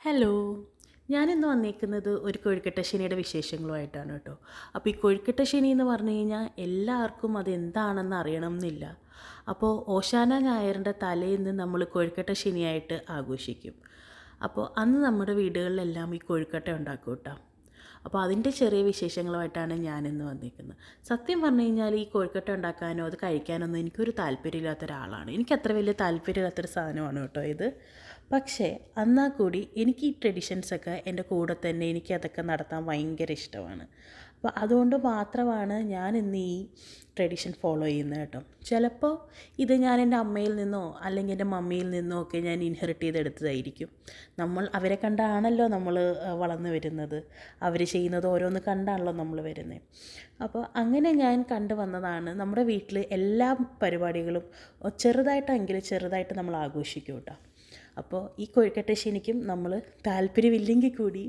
Hello, ഞാനിന്ന് വന്നിരിക്കുന്നത് ഒരു കൊഴുക്കട്ട ശനിയുടെ വിശേഷങ്ങളുമായിട്ടാണ് കേട്ടോ. അപ്പോൾ ഈ കൊഴുക്കട്ട ശനി എന്ന് പറഞ്ഞു കഴിഞ്ഞാൽ എല്ലാവർക്കും അതെന്താണെന്ന് അറിയണം എന്നില്ല. അപ്പോൾ ഓശാന ഞായറിൻ്റെ തലേന്ന് നമ്മൾ കൊഴുക്കട്ട ശനിയായിട്ട് ആഘോഷിക്കും. അപ്പോൾ അന്ന് നമ്മുടെ വീടുകളിലെല്ലാം ഈ കൊഴുക്കട്ട ഉണ്ടാക്കും കേട്ടോ. അപ്പോൾ അതിൻ്റെ ചെറിയ വിശേഷങ്ങളുമായിട്ടാണ് ഞാനിന്ന് വന്നിരിക്കുന്നത്. സത്യം പറഞ്ഞു കഴിഞ്ഞാൽ ഈ കൊഴുക്കട്ട ഉണ്ടാക്കാനോ അത് കഴിക്കാനൊന്നും എനിക്കൊരു താല്പര്യമില്ലാത്ത ഒരാളാണ്. എനിക്ക് അത്ര വലിയ താല്പര്യമില്ലാത്തൊരു സാധനമാണ് കേട്ടോ ഇത്. പക്ഷേ എന്നാൽ കൂടി എനിക്ക് ഈ ട്രഡീഷൻസൊക്കെ എൻ്റെ കൂടെ തന്നെ എനിക്കതൊക്കെ നടത്താൻ ഭയങ്കര ഇഷ്ടമാണ്. അപ്പോൾ അതുകൊണ്ട് മാത്രമാണ് ഞാൻ ഇന്ന് ഈ ട്രഡീഷൻ ഫോളോ ചെയ്യുന്നത് കേട്ടോ. ചിലപ്പോൾ ഇത് ഞാൻ എൻ്റെ അമ്മയിൽ നിന്നോ അല്ലെങ്കിൽ എൻ്റെ മമ്മിയിൽ നിന്നോ ഒക്കെ ഞാൻ ഇൻഹെറിറ്റ് ചെയ്തെടുത്തതായിരിക്കും. നമ്മൾ അവരെ കണ്ടാണല്ലോ നമ്മൾ വളർന്നു വരുന്നത്. അവർ ചെയ്യുന്നത് ഓരോന്ന് കണ്ടാണല്ലോ നമ്മൾ വരുന്നത്. അപ്പോൾ അങ്ങനെ ഞാൻ കണ്ടു വന്നതാണ് നമ്മുടെ വീട്ടിൽ എല്ലാ പരിപാടികളും ചെറുതായിട്ട് നമ്മൾ ആഘോഷിക്കും കേട്ടോ. അപ്പോൾ ഈ കൊഴുക്കട്ട ശനിക്കും നമ്മൾ താല്പര്യമില്ലെങ്കിൽ കൂടി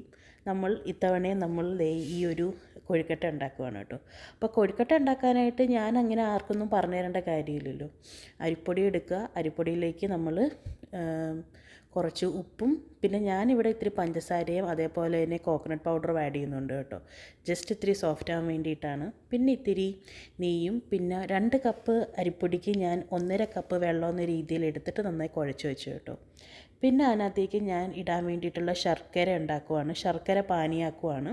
നമ്മൾ ഇത്തവണയും നമ്മൾ ഈ ഒരു കൊഴുക്കട്ട ഉണ്ടാക്കുകയാണ് കേട്ടോ. അപ്പോൾ കൊഴുക്കട്ട ഉണ്ടാക്കാനായിട്ട് ഞാൻ അങ്ങനെ ആർക്കൊന്നും പറഞ്ഞു തരേണ്ട കാര്യമില്ലല്ലോ. അരിപ്പൊടി എടുക്കുക, അരിപ്പൊടിയിലേക്ക് നമ്മൾ കുറച്ച് ഉപ്പും പിന്നെ ഞാനിവിടെ ഇത്തിരി പഞ്ചസാരയും അതേപോലെ തന്നെ കോക്കനട്ട് പൗഡറും ആഡ് ചെയ്യുന്നുണ്ട് കേട്ടോ. ജസ്റ്റ് ഇത്തിരി സോഫ്റ്റ് ആവാൻ വേണ്ടിയിട്ടാണ്. പിന്നെ ഇത്തിരി നെയ്യും പിന്നെ 2 കപ്പ് അരിപ്പൊടിക്ക് ഞാൻ 1.5 കപ്പ് വെള്ളം എന്ന രീതിയിൽ എടുത്തിട്ട് നന്നായി കുഴച്ച് വെച്ചു കേട്ടോ. പിന്നെ അതിനകത്തേക്ക് ഞാൻ ഇടാൻ വേണ്ടിയിട്ടുള്ള ശർക്കര പാനിയാക്കുവാണ്.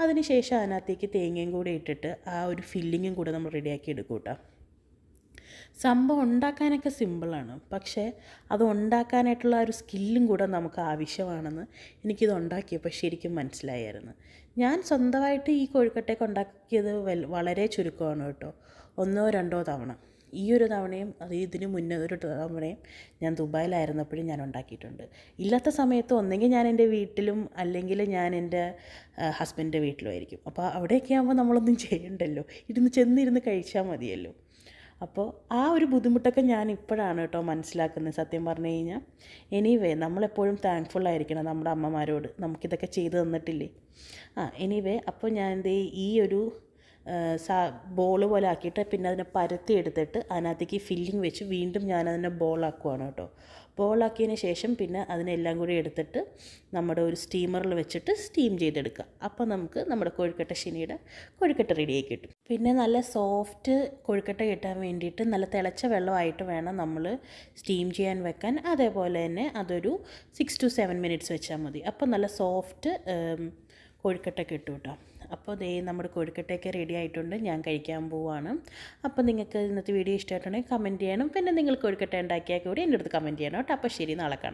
അതിനുശേഷം അതിനകത്തേക്ക് തേങ്ങയും കൂടി ഇട്ടിട്ട് ആ ഒരു ഫില്ലിങ്ങും കൂടെ നമ്മൾ റെഡിയാക്കി എടുക്കും കേട്ടോ. സംഭവം ഉണ്ടാക്കാനൊക്കെ സിമ്പിളാണ്, പക്ഷേ അത് ഉണ്ടാക്കാനായിട്ടുള്ള ഒരു സ്കില്ലും കൂടെ നമുക്ക് ആവശ്യമാണെന്ന് എനിക്കിത് ഉണ്ടാക്കിയപ്പോൾ ശരിക്കും മനസ്സിലായിരുന്നു. ഞാൻ സ്വന്തമായിട്ട് ഈ കൊഴുക്കട്ടയൊക്കെ ഉണ്ടാക്കിയത് വളരെ ചുരുക്കമാണ് കേട്ടോ. 1-2 തവണ. ഈ ഒരു തവണയും ഇതിന് മുന്നേ ഒരു തവണയും ഞാൻ ദുബായിലായിരുന്നപ്പോഴും ഞാൻ ഉണ്ടാക്കിയിട്ടുണ്ട്. ഇല്ലാത്ത സമയത്ത് ഒന്നെങ്കിൽ ഞാൻ എൻ്റെ വീട്ടിലും അല്ലെങ്കിൽ ഞാൻ എൻ്റെ ഹസ്ബൻഡിൻ്റെ വീട്ടിലും ആയിരിക്കും. അപ്പോൾ അവിടെയൊക്കെ ആകുമ്പോൾ നമ്മളൊന്നും ചെയ്യണ്ടല്ലോ, ചെന്നിരുന്ന് കഴിച്ചാൽ മതിയല്ലോ. അപ്പോൾ ആ ഒരു ബുദ്ധിമുട്ടൊക്കെ ഞാൻ ഇപ്പോഴാണ് കേട്ടോ മനസ്സിലാക്കുന്നത് സത്യം പറഞ്ഞു കഴിഞ്ഞാൽ. എനിവേ നമ്മളെപ്പോഴും താങ്ക്ഫുള്ളായിരിക്കണം നമ്മുടെ അമ്മമാരോട്, നമുക്കിതൊക്കെ ചെയ്തു തന്നിട്ടില്ലേ. അപ്പോൾ ഞാൻ ഈ ഒരു ബോള് പോലെ ആക്കിയിട്ട് പിന്നെ അതിനെ പരത്തി എടുത്തിട്ട് അതിനകത്തേക്ക് ഫില്ലിങ് വെച്ച് വീണ്ടും ഞാനതിനെ ബോളാക്കുവാണ് കേട്ടോ. ബോളാക്കിയതിന് ശേഷം പിന്നെ അതിനെല്ലാം കൂടി എടുത്തിട്ട് നമ്മുടെ ഒരു സ്റ്റീമറിൽ വെച്ചിട്ട് സ്റ്റീം ചെയ്തെടുക്കുക. അപ്പോൾ നമുക്ക് നമ്മുടെ കൊഴുക്കട്ട ശനിയുടെ കൊഴുക്കട്ട റെഡിയായി കിട്ടും. പിന്നെ നല്ല സോഫ്റ്റ് കൊഴുക്കട്ട കിട്ടാൻ വേണ്ടിയിട്ട് നല്ല തിളച്ച വെള്ളമായിട്ട് വേണം നമ്മൾ സ്റ്റീം ചെയ്യാൻ വെക്കാൻ. അതേപോലെ തന്നെ അതൊരു 6 to 7 മിനിറ്റ്സ് വെച്ചാൽ മതി. അപ്പോൾ നല്ല സോഫ്റ്റ് കൊഴുക്കട്ട കിട്ടും കേട്ടോ. അപ്പോൾ നമ്മുടെ കൊഴുക്കട്ടയൊക്കെ റെഡി ആയിട്ടുണ്ട്, ഞാൻ കഴിക്കാൻ പോവുകയാണ്. അപ്പോൾ നിങ്ങൾക്ക് ഇന്നത്തെ വീഡിയോ ഇഷ്ടമായിട്ടുണ്ടെങ്കിൽ കമൻറ്റ് ചെയ്യണം. പിന്നെ നിങ്ങൾ കൊഴുക്കട്ട ഉണ്ടാക്കിയാൽ കൂടി എൻ്റെ അടുത്ത് കമൻറ്റ് ചെയ്യണം കേട്ടോ. അപ്പോൾ ശരി, നാളെ കാണാം.